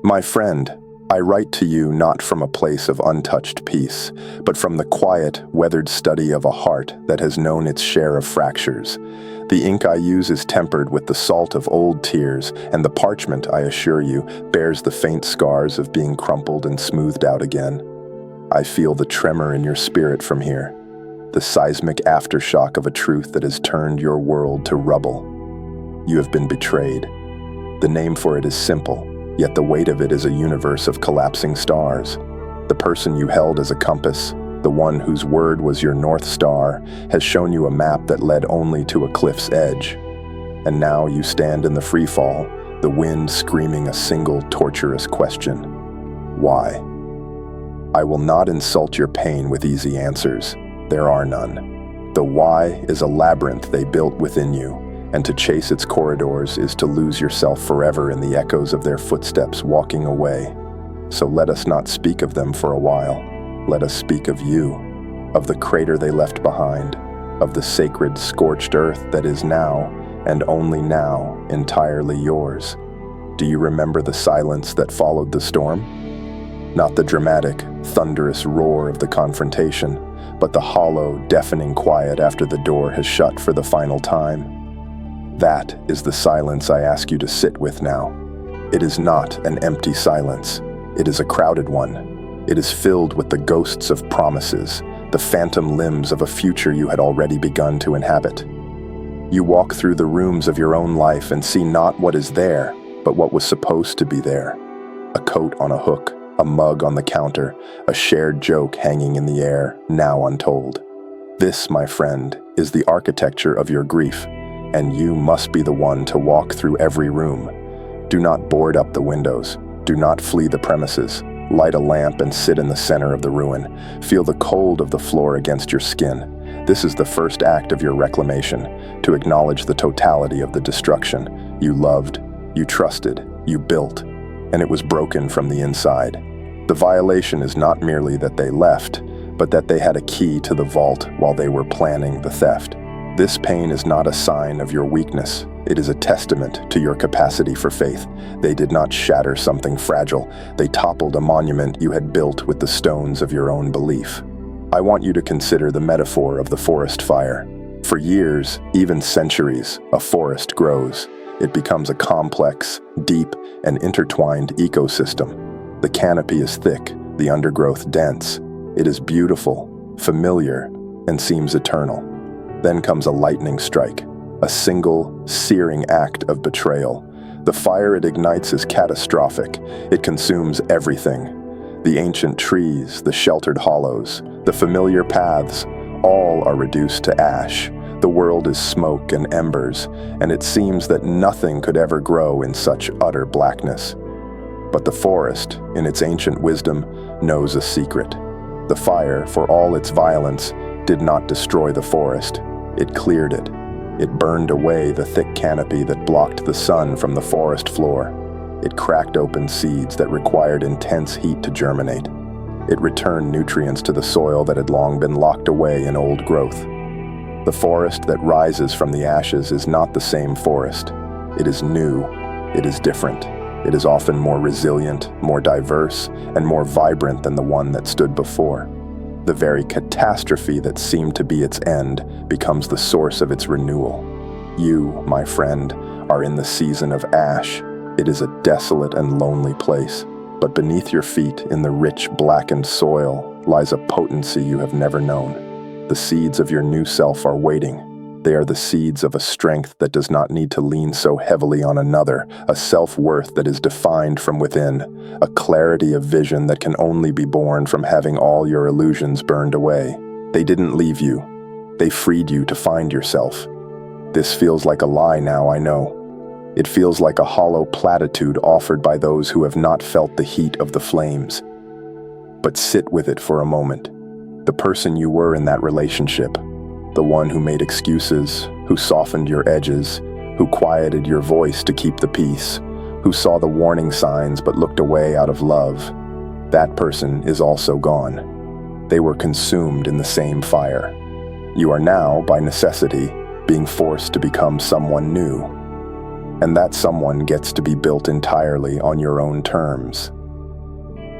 My friend, I write to you not from a place of untouched peace, but from the quiet, weathered study of a heart that has known its share of fractures. The ink I use is tempered with the salt of old tears, and the parchment, I assure you, bears the faint scars of being crumpled and smoothed out again. I feel the tremor in your spirit from here, the seismic aftershock of a truth that has turned your world to rubble. You have been betrayed. The name for it is simple, yet the weight of it is a universe of collapsing stars. The person you held as a compass, the one whose word was your North Star, has shown you a map that led only to a cliff's edge. And now you stand in the freefall, the wind screaming a single torturous question. Why? I will not insult your pain with easy answers. There are none. The why is a labyrinth they built within you, and to chase its corridors is to lose yourself forever in the echoes of their footsteps walking away. So let us not speak of them for a while. Let us speak of you, of the crater they left behind, of the sacred scorched earth that is now, and only now, entirely yours. Do you remember the silence that followed the storm? Not the dramatic, thunderous roar of the confrontation, but the hollow, deafening quiet after the door has shut for the final time. That is the silence I ask you to sit with now. It is not an empty silence. It is a crowded one. It is filled with the ghosts of promises, the phantom limbs of a future you had already begun to inhabit. You walk through the rooms of your own life and see not what is there, but what was supposed to be there. A coat on a hook, a mug on the counter, a shared joke hanging in the air, now untold. This, my friend, is the architecture of your grief, and you must be the one to walk through every room. Do not board up the windows. Do not flee the premises. Light a lamp and sit in the center of the ruin. Feel the cold of the floor against your skin. This is the first act of your reclamation, to acknowledge the totality of the destruction. You loved, you trusted, you built, and it was broken from the inside. The violation is not merely that they left, but that they had a key to the vault while they were planning the theft. This pain is not a sign of your weakness. It is a testament to your capacity for faith. They did not shatter something fragile. They toppled a monument you had built with the stones of your own belief. I want you to consider the metaphor of the forest fire. For years, even centuries, a forest grows. It becomes a complex, deep, and intertwined ecosystem. The canopy is thick, the undergrowth dense. It is beautiful, familiar, and seems eternal. Then comes a lightning strike, a single, searing act of betrayal. The fire it ignites is catastrophic. It consumes everything. The ancient trees, the sheltered hollows, the familiar paths, all are reduced to ash. The world is smoke and embers, and it seems that nothing could ever grow in such utter blackness. But the forest, in its ancient wisdom, knows a secret. The fire, for all its violence, did not destroy the forest. It cleared it. It burned away the thick canopy that blocked the sun from the forest floor. It cracked open seeds that required intense heat to germinate. It returned nutrients to the soil that had long been locked away in old growth. The forest that rises from the ashes is not the same forest. It is new. It is different. It is often more resilient, more diverse, and more vibrant than the one that stood before. The very catastrophe that seemed to be its end becomes the source of its renewal. You, my friend, are in the season of ash. It is a desolate and lonely place, but beneath your feet, in the rich, blackened soil, lies a potency you have never known. The seeds of your new self are waiting. They are the seeds of a strength that does not need to lean so heavily on another, a self-worth that is defined from within, a clarity of vision that can only be born from having all your illusions burned away. They didn't leave you. They freed you to find yourself. This feels like a lie now, I know. It feels like a hollow platitude offered by those who have not felt the heat of the flames. But sit with it for a moment. The person you were in that relationship, the one who made excuses, who softened your edges, who quieted your voice to keep the peace, who saw the warning signs but looked away out of love, that person is also gone. They were consumed in the same fire. You are now, by necessity, being forced to become someone new. and that someone gets to be built entirely on your own terms.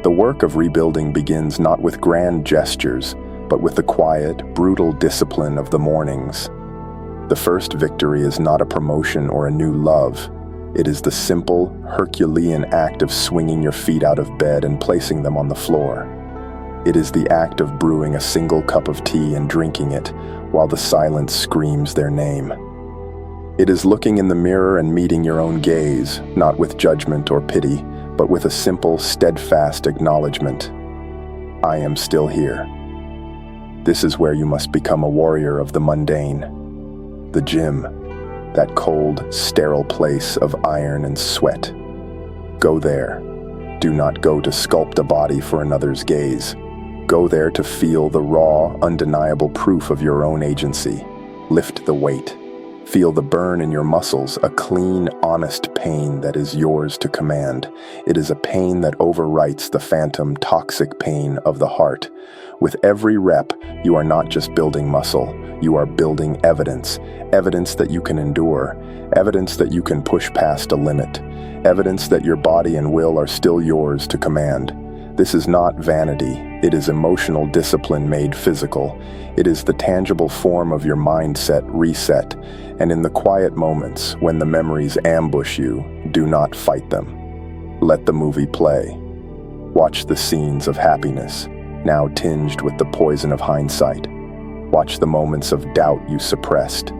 The work of rebuilding begins not with grand gestures, but with the quiet, brutal discipline of the mornings. The first victory is not a promotion or a new love. It is the simple, Herculean act of swinging your feet out of bed and placing them on the floor. It is the act of brewing a single cup of tea and drinking it while the silence screams their name. It is looking in the mirror and meeting your own gaze, not with judgment or pity, but with a simple, steadfast acknowledgement. I am still here. This is where you must become a warrior of the mundane. The gym, that cold, sterile place of iron and sweat. Go there. Do not go to sculpt a body for another's gaze. Go there to feel the raw, undeniable proof of your own agency. Lift the weight. Feel the burn in your muscles, a clean, honest pain that is yours to command. It is a pain that overwrites the phantom, toxic pain of the heart. With every rep, you are not just building muscle, you are building evidence. Evidence that you can endure, evidence that you can push past a limit, evidence that your body and will are still yours to command. This is not vanity, it is emotional discipline made physical. It is the tangible form of your mindset reset, and in the quiet moments, when the memories ambush you, do not fight them. Let the movie play. Watch the scenes of happiness, now tinged with the poison of hindsight. Watch the moments of doubt you suppressed.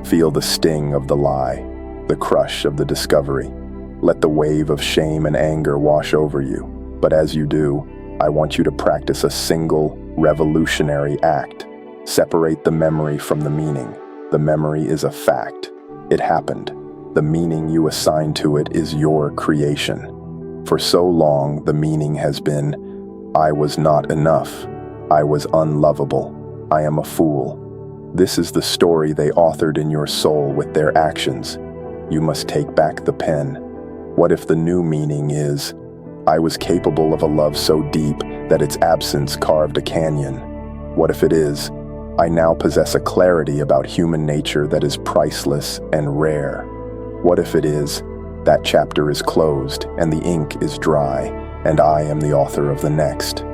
Feel the sting of the lie, the crush of the discovery. Let the wave of shame and anger wash over you. But as you do, I want you to practice a single, revolutionary act. Separate the memory from the meaning. The memory is a fact. It happened. The meaning you assign to it is your creation. For so long, the meaning has been, I was not enough. I was unlovable. I am a fool. This is the story they authored in your soul with their actions. You must take back the pen. What if the new meaning is, I was capable of a love so deep that its absence carved a canyon? What if it is, I now possess a clarity about human nature that is priceless and rare? What if it is, that chapter is closed and the ink is dry, and I am the author of the next?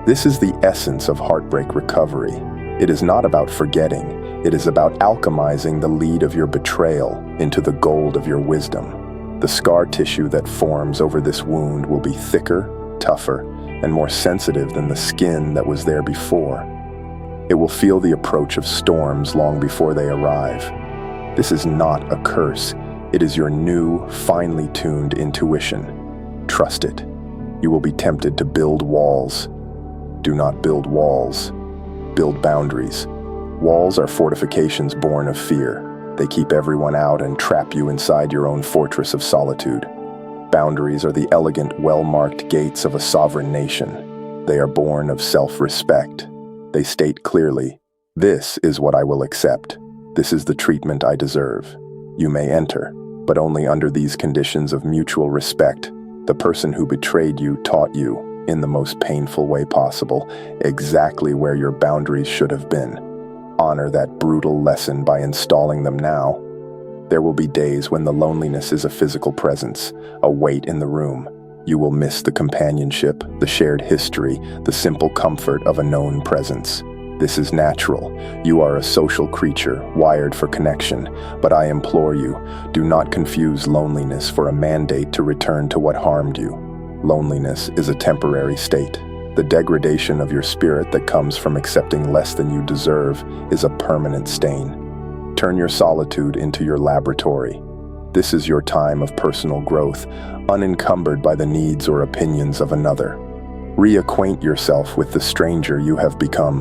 This is the essence of heartbreak recovery. It is not about forgetting, it is about alchemizing the lead of your betrayal into the gold of your wisdom. The scar tissue that forms over this wound will be thicker, tougher, and more sensitive than the skin that was there before. It will feel the approach of storms long before they arrive. This is not a curse. It is your new, finely tuned intuition. Trust it. You will be tempted to build walls. Do not build walls. Build boundaries. Walls are fortifications born of fear. They keep everyone out and trap you inside your own fortress of solitude. Boundaries are the elegant, well-marked gates of a sovereign nation. They are born of self-respect. They state clearly, this is what I will accept. This is the treatment I deserve. You may enter, but only under these conditions of mutual respect. The person who betrayed you taught you, in the most painful way possible, exactly where your boundaries should have been. Honor that brutal lesson by installing them now. There will be days when the loneliness is a physical presence, a weight in the room. You will miss the companionship, the shared history, the simple comfort of a known presence. This is natural. You are a social creature, wired for connection. But I implore you, do not confuse loneliness for a mandate to return to what harmed you. Loneliness is a temporary state. The degradation of your spirit that comes from accepting less than you deserve is a permanent stain. Turn your solitude into your laboratory. This is your time of personal growth, unencumbered by the needs or opinions of another. Reacquaint yourself with the stranger you have become.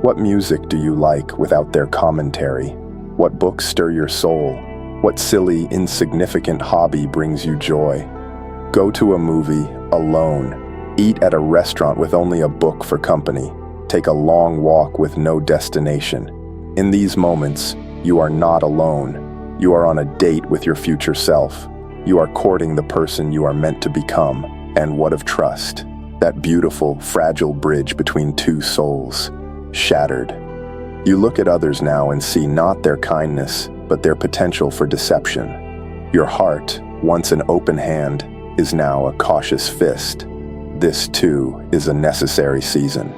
What music do you like without their commentary? What books stir your soul? What silly, insignificant hobby brings you joy? Go to a movie alone. Eat at a restaurant with only a book for company. Take a long walk with no destination. In these moments, you are not alone. You are on a date with your future self. You are courting the person you are meant to become. And what of trust? That beautiful, fragile bridge between two souls. Shattered. You look at others now and see not their kindness, but their potential for deception. Your heart, once an open hand, is now a cautious fist. This, too, is a necessary season.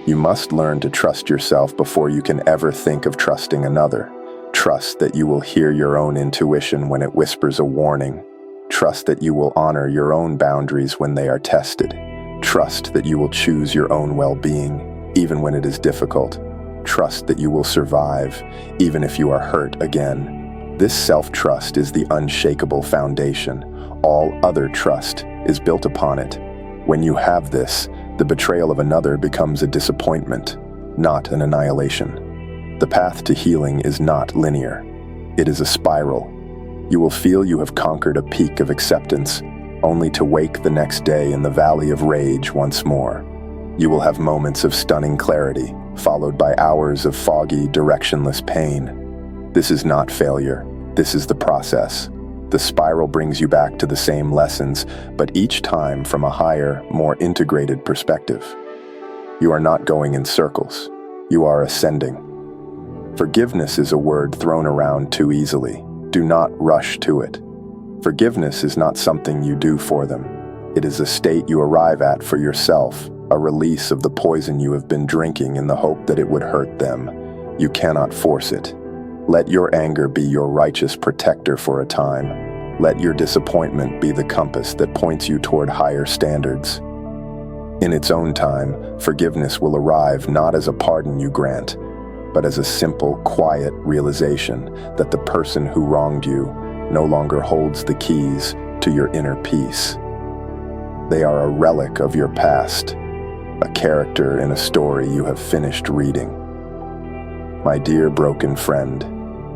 You must learn to trust yourself before you can ever think of trusting another. Trust that you will hear your own intuition when it whispers a warning. Trust that you will honor your own boundaries when they are tested. Trust that you will choose your own well-being, even when it is difficult. Trust that you will survive, even if you are hurt again. This self-trust is the unshakable foundation. All other trust is built upon it. When you have this, the betrayal of another becomes a disappointment, not an annihilation. The path to healing is not linear. It is a spiral. You will feel you have conquered a peak of acceptance, only to wake the next day in the valley of rage once more. You will have moments of stunning clarity, followed by hours of foggy, directionless pain. This is not failure. This is the process. The spiral brings you back to the same lessons, but each time from a higher, more integrated perspective. You are not going in circles. You are ascending. Forgiveness is a word thrown around too easily. Do not rush to it. Forgiveness is not something you do for them. It is a state you arrive at for yourself, a release of the poison you have been drinking in the hope that it would hurt them. You cannot force it. Let your anger be your righteous protector for a time. Let your disappointment be the compass that points you toward higher standards. In its own time, forgiveness will arrive not as a pardon you grant, but as a simple, quiet realization that the person who wronged you no longer holds the keys to your inner peace. They are a relic of your past, a character in a story you have finished reading. My dear broken friend,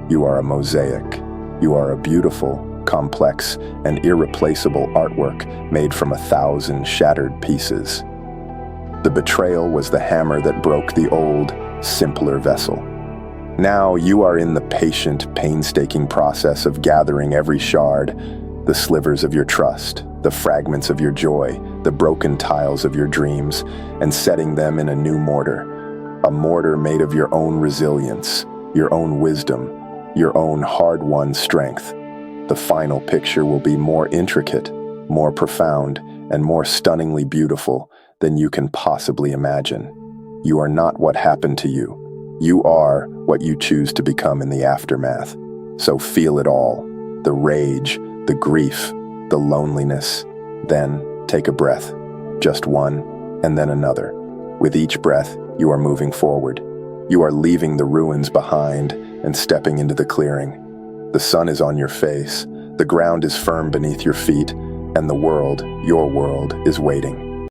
you are a mosaic. You are a beautiful, complex, and irreplaceable artwork made from 1,000 shattered pieces. The betrayal was the hammer that broke the old, simpler vessel. Now you are in the patient, painstaking process of gathering every shard, the slivers of your trust, the fragments of your joy, the broken tiles of your dreams, and setting them in a new mortar. A mortar made of your own resilience, your own wisdom, your own hard-won strength. The final picture will be more intricate, more profound, and more stunningly beautiful than you can possibly imagine. You are not what happened to you. You are what you choose to become in the aftermath. So feel it all, the rage, the grief, the loneliness. Then take a breath, just one, and then another. With each breath, you are moving forward. You are leaving the ruins behind and stepping into the clearing. The sun is on your face, the ground is firm beneath your feet, and the world, your world, is waiting.